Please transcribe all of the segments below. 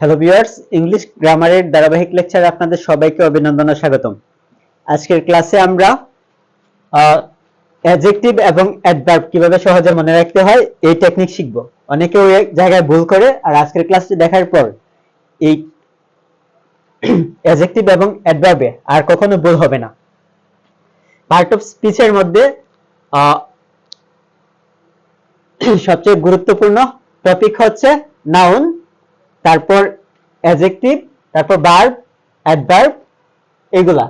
Hello viewers, English গ্রামারের ধারাবাহিক লেকচারে আপনাদের সবাইকে অভিনন্দন ও স্বাগতম। আজকের ক্লাসে আমরা অ্যাডজেক্টিভ এবং অ্যাডভার্ব কিভাবে সহজে মনে রাখতে হয় এই টেকনিক শিখব। অনেকে ওই জায়গায় ভুল করে, আর আজকের ক্লাসটি দেখার পর এই অ্যাডজেক্টিভ এবং অ্যাডভার্বে আর কখনো ভুল হবে না। পার্ট অফ স্পিচের মধ্যে সবচেয়ে গুরুত্বপূর্ণ টপিক হচ্ছে নাউন, তারপর অ্যাডজেক্টিভ, তারপর ভার্ব, অ্যাডভার্ব, এগুলা।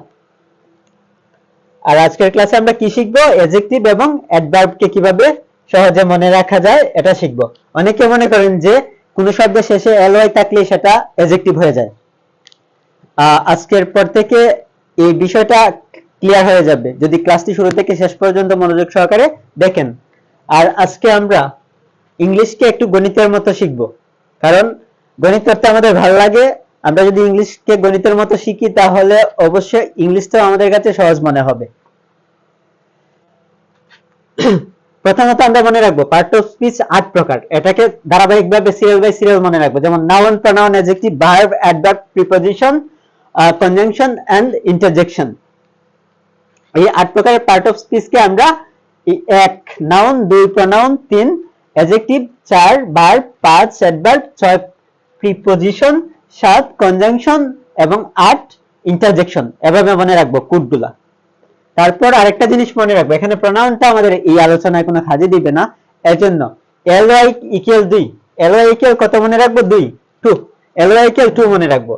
আর আজকের ক্লাসে আমরা কি শিখবো? অ্যাডজেক্টিভ এবং অ্যাডভার্বকে কিভাবে সহজে মনে রাখা যায় এটা শিখবো। অনেকে মনে করেন যে কোনো শব্দের শেষে এলওয়াই থাকলে সেটা অ্যাডজেক্টিভ হয়ে যায়। আজকের পর থেকে এই বিষয়টা ক্লিয়ার হয়ে যাবে যদি ক্লাসটি শুরু থেকে শেষ পর্যন্ত মনোযোগ সহকারে দেখেন। আর আজকে আমরা ইংলিশকে একটু গণিতের মতো শিখবো, কারণ গণিত করতে আমাদের ভালো লাগে। আমরা যদি ইংলিশকে গণিতের মতো শিখি তাহলে অবশ্যই ইংলিশটাও আমাদের কাছে সহজ মনে হবে। প্রথমত আমরা মনে রাখবো পার্ট অফ স্পিচ 8 প্রকার। এটাকে ধারাবাহিকভাবে সিরিয়াল বাই সিরিয়াল মনে রাখবো, যেমন noun, pronoun, adjective, verb, adverb, preposition, conjunction and interjection. এই 8 প্রকারের পার্ট অফ স্পিচকে আমরা 1 noun, 2 pronoun, 3 adjective, 4 verb, 5 adverb, 6 preposition, 7 conjunction এবং 8 ইন্টারজেকশন এভাবে মনে রাখবো কোডগুলা। তারপর আরেকটা জিনিস মনে রাখবো, এখানে প্রনাউনটা আমাদের এই আলোচনায় কোনো কাজে দিবে না, এজন্য ly ইকুয়াল 2, ly ইকুয়াল কত মনে রাখবো? 2, ly ইকুয়াল 2 মনে রাখবো।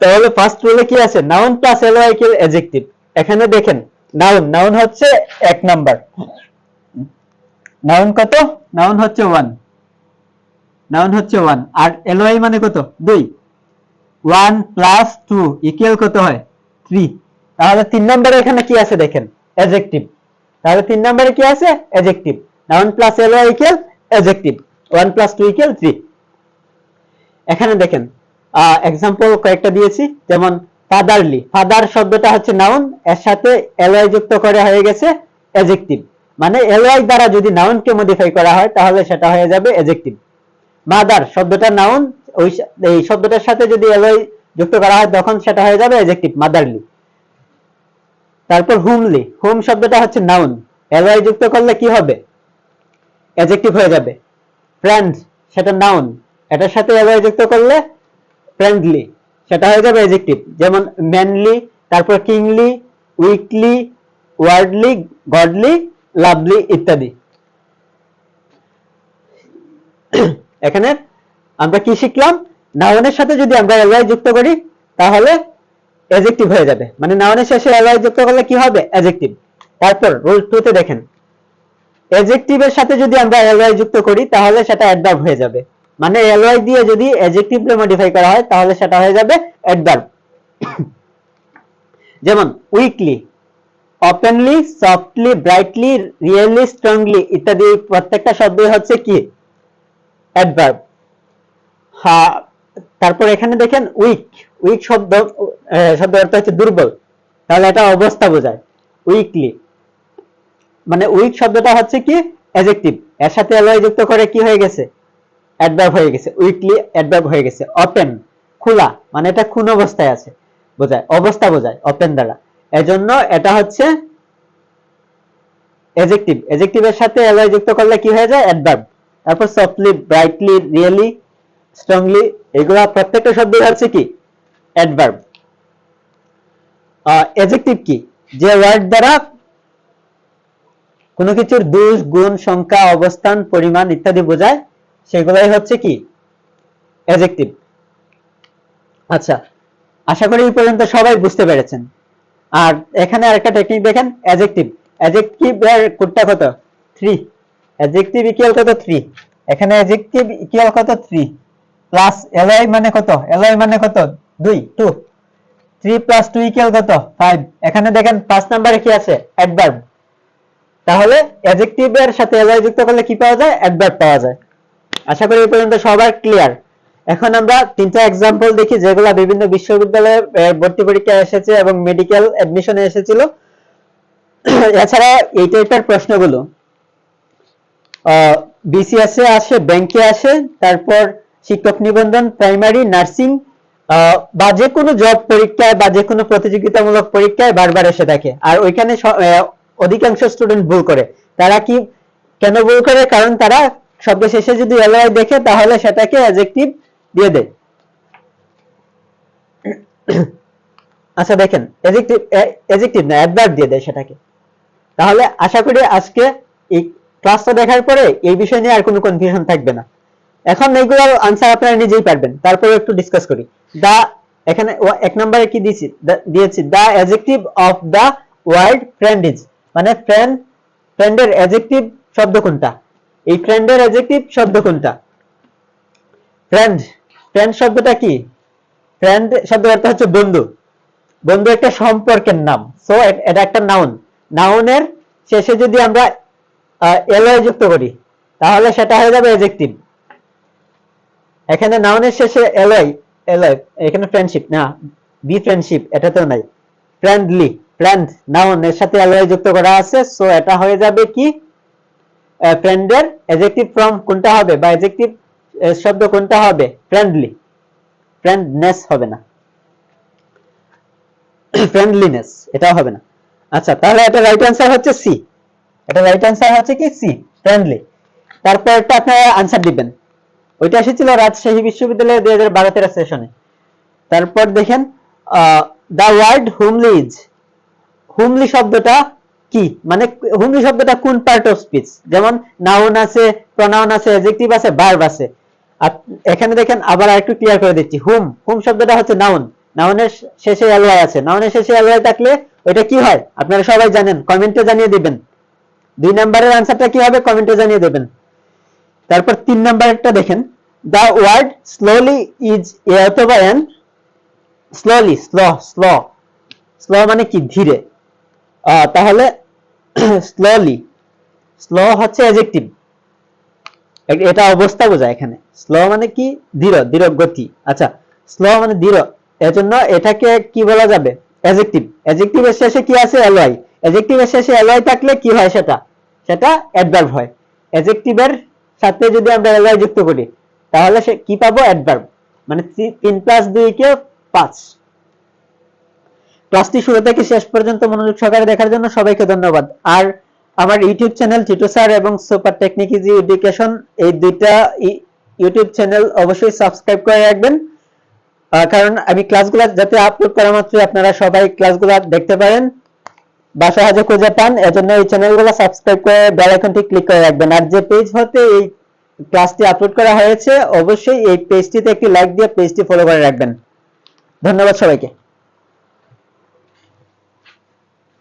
তাহলে ফার্স্ট রুলে কি আছে? Noun plus ly equal adjective. এখানে দেখেন নাউন হচ্ছে 1 নাম্বার, নাউন কত? নাউন হচ্ছে 1, নাউন হচ্ছে 1, আর ly মানে কত? 2, 1 প্লাস 2 ইকুয়াল কত হয়? 3। তাহলে 3 নম্বরে এখানে কি আছে দেখেন? অ্যাডজেক্টিভ। তাহলে 3 নম্বরে কি আছে? Adjective. Noun plus ly equal adjective, 1 plus 2 equal 3। এখানে দেখেন एग्जांपल কয়েকটা দিয়েছি, যেমন ফাদারলি। ফাদার শব্দটা হচ্ছে নাউন, এর সাথে ly যুক্ত করে হয়ে গেছে অ্যাডজেক্টিভ। মানে ly দ্বারা যদি নাউনকে মডিফাই করা হয় তাহলে সেটা হয়ে যাবে অ্যাডজেক্টিভ। মাদার শব্দটা নাউন, ওই এই শব্দটার সাথে যদি ly যুক্ত করা হয় তখন সেটা হয়ে যাবে অ্যাডজেক্টিভ, মাদারলি। তারপর হোমলি, হোম শব্দটা হচ্ছে নাউন, ly যুক্ত করলে কি হবে? অ্যাডজেক্টিভ হয়ে যাবে। ফ্রেন্ড সেটা নাউন, এটার সাথে ly যুক্ত করলে ফ্রেন্ডলি, সেটা হয়ে যাবে অ্যাডজেক্টিভ। যেমন ম্যানলি, তারপর কিংলি, উইকলি, ওয়ার্ডলি, গডলি, লাভলি ইত্যাদি। এখানে আমরা কি শিখলাম? নাউনের সাথে যদি আমরা ly যুক্ত করি তাহলে অ্যাডজেক্টিভ হয়ে যাবে, মানে নাউনের শেষে ly যুক্ত করলে কি হবে? অ্যাডজেক্টিভ। তারপর রুল 2 তে দেখেন, অ্যাডজেক্টিভের সাথে যদি আমরা ly যুক্ত করি তাহলে সেটা অ্যাডভার্ব হয়ে যাবে। মানে ly দিয়ে যদি অ্যাডজেক্টিভকে মডিফাই করা হয় তাহলে সেটা হয়ে যাবে অ্যাডভার্ব। যেমন weekly, openly, softly, brightly, really, strongly ইত্যাদি প্রত্যেকটা শব্দই হচ্ছে কি? অ্যাডভার্ব। হ্যাঁ, তারপর এখানে দেখেন উইক, উইক শব্দ অর্থ হচ্ছে দুর্বল, তাহলে এটা অবস্থা বোঝায়। উইকলি মানে উইক শব্দটা হচ্ছে কি? অ্যাডজেক্টিভ, এর সাথে ly যুক্ত করে কি হয়ে গেছে? অ্যাডভার্ব হয়ে গেছে, উইকলি অ্যাডভার্ব হয়ে গেছে। ওপেন খোলা, মানে এটা কোন অবস্থায় আছে বোঝায়, অবস্থা বোঝায় ওপেন দ্বারা, এজন্য এটা হচ্ছে অ্যাডজেক্টিভ। অ্যাডজেক্টিভের সাথে ly যুক্ত করলে কি হয়ে যায়? অ্যাডভার্ব। তারপর সফটলি, ব্রাইটলি, রিয়েলি, স্ট্রংলি এগুলা প্রত্যেকটা শব্দই হচ্ছে কি? অ্যাডভার্ব। অ্যাডজেক্টিভ কি? যে ওয়ার্ড দ্বারা কোনো কিছুর দোষ, গুণ, সংখ্যা, অবস্থান, পরিমাণ ইত্যাদি বোঝায় সেগুলাই হচ্ছে কি? অ্যাডজেক্টিভ। আচ্ছা, আশা করি এই পর্যন্ত সবাই বুঝতে পেরেছেন। আর এখানে আরেকটা টেকনিক দেখেন, অ্যাডজেক্টিভ। অ্যাডজেক্টিভ এর কোডটা কত? 3। অ্যাডজেক্টিভ ইকুয়াল কত? 3। এখানে অ্যাডজেক্টিভ ইকুয়াল কত? 3 প্লাস ly মানে কত? ly মানে কত? 2, 3 প্লাস 2 ইকুয়াল কত? 5। এখানে দেখেন 5 নম্বরে কি আছে? অ্যাডভার্ব। তাহলে অ্যাডজেক্টিভ এর সাথে ly যুক্ত করলে কি পাওয়া যায়? অ্যাডভার্ব পাওয়া যায়। আশা করি এই পর্যন্ত সবার ক্লিয়ার। এখন আমরা তিনটা एग्जांपल দেখি যেগুলো বিভিন্ন বিশ্ববিদ্যালয়ে ভর্তি পরীক্ষায় এসেছে এবং মেডিকেল অ্যাডমিশনে এসেছিল। এছাড়া এই টাইপের প্রশ্নগুলো বিসিএস এ আসে, ব্যাংকে আসে, তারপর শিক্ষক নিবন্ধন, প্রাইমারি, নার্সিং বা যে কোনো জব পরীক্ষায় বা যে কোনো প্রতিযোগিতামূলক পরীক্ষায় বারবার এসে থাকে। আর ওইখানে অধিকাংশ স্টুডেন্ট ভুল করে। তারা কি কেন ভুল করে? কারণ তারা শব্দ শেষে যদি এলওয়াই দেখে তাহলে সেটাকে অ্যাডজেক্টিভ দিয়ে দেয়। আচ্ছা দেখেন, অ্যাডজেক্টিভ না, অ্যাডভার্ব দিয়ে দেয় সেটাকে। তাহলে আশা করি আজকে এই ক্লাসটা দেখার পরে এই বিষয় নিয়ে আর কোনো কনফিউশন থাকবে না। এখন এইগুলোর আনসার আপনারা নিজেই পারবেন, তারপরে একটু ডিসকাস করি। দা, এখানে এক নম্বরে কি দিয়েছি the adjective of the word friend is, মানে ফ্রেন্ডের অ্যাডজেক্টিভ শব্দ কোনটা? এই ফ্রেন্ডের অ্যাডজেক্টিভ শব্দ কোনটা? ফ্রেন্ড শব্দটা কি? ফ্রেন্ড শব্দের অর্থ হচ্ছে বন্ধু। বন্ধু একটা সম্পর্কের নাম, সো এটা একটা নাউন। নাউনের শেষে যদি আমরা এলওয়াই যুক্ত করি তাহলে সেটা হয়ে যাবে অ্যাডজেক্টিভ। এখানে নাউনের শেষে এলওয়াই, এখানে ফ্রেন্ডশিপ না, বি ফ্রেন্ডশিপ এটাতেও নাই। ফ্রেন্ডলি, ফ্রেন্ড নাউন এর সাথে এলওয়াই যুক্ত করা আছে, সো এটা হয়ে যাবে কি ফ্রেন্ডের অ্যাডজেক্টিভ ফর্ম কোনটা হবে বা অ্যাডজেক্টিভ শব্দ কোনটা হবে? ফ্রেন্ডলি, ফ্রেন্ডনেস হবে না, ফ্রেন্ডলিনেস এটাও হবে না। আচ্ছা, তাহলে এটা রাইট অ্যান্সার হচ্ছে সি। এটা রাইট অ্যান্সার হচ্ছে কি সি, ফ্রেন্ডলি। তারপর একটা আপনারা আনসার দিবেন, ওইটা এসেছিল রাজশাহী বিশ্ববিদ্যালয়ের 2012-13 সেশনে। তারপর দেখেন দা ওয়ার্ড হুমলি ইজ, হুমলি শব্দটা কি, মানে হুমলি শব্দটা কোন পার্ট অফ স্পিচ? যেমন নাউন আছে, প্রনাউন আছে, অ্যাডজেক্টিভ আছে, ভার্ব আছে। আর এখানে দেখেন আবার আরেকটু ক্লিয়ার করে দিচ্ছি, হুম শব্দটা হচ্ছে নাউন, নাউনের শেষে এলওয়াই আছে। নাউনের শেষে এলওয়াই থাকলে ওইটা কি হয় আপনারা সবাই জানেন, কমেন্টে জানিয়ে দিবেন। 2 নম্বরের আনসারটা কি হবে কমেন্টে জানিয়ে দেবেন। তারপর 3 নম্বরেরটা দেখেন, the word slowly is a অথবা এন, স্লোলি, স্লো মানে কি ধীরে, তাহলে স্লোলি, স্লো হচ্ছে অ্যাডজেক্টিভ, এটা অবস্থা বোঝায়। এখানে স্লো মানে কি ধীর গতি। আচ্ছা, স্লো মানে ধীর, এজন্য এটাকে কি বলা যাবে? অ্যাডজেক্টিভ। অ্যাডজেক্টিভের শেষে কি আছে? এলওয়াই। অ্যাডজেক্টিভের শেষে এলওয়াই থাকলে কি হয়? সেটা অ্যাডভার্ব হয়। অ্যাডজেক্টিভের সাথে যদি আমরা এলওয়াই যুক্ত করি তাহলে সে কি পাবো? অ্যাডভার্ব। মানে 3 + 2 = 5। ক্লাসটি শুরু থেকে শেষ পর্যন্ত মনোযোগ সহকারে দেখার জন্য সবাইকে ধন্যবাদ। আর আমার ইউটিউব চ্যানেল টিটো স্যার এবং সুপার টেকনিক ইজি এডুকেশন, এই দুইটা ইউটিউব চ্যানেল অবশ্যই সাবস্ক্রাইব করে রাখবেন, কারণ আমি ক্লাসগুলো যাতে আপলোড করা মাত্রই আপনারা সবাই ক্লাসগুলো দেখতে পারেন বা সহজে খুঁজে পান, এজন্য এই চ্যানেলগুলো সাবস্ক্রাইব করে বেল আইকনটি ক্লিক করে রাখবেন। আর যে পেজ হতে এই ক্লাসটি আপলোড করা হয়েছে অবশ্যই এই পেজটিতে একটি লাইক দিয়ে পেজটি ফলো করে রাখবেন। ধন্যবাদ সবাইকে।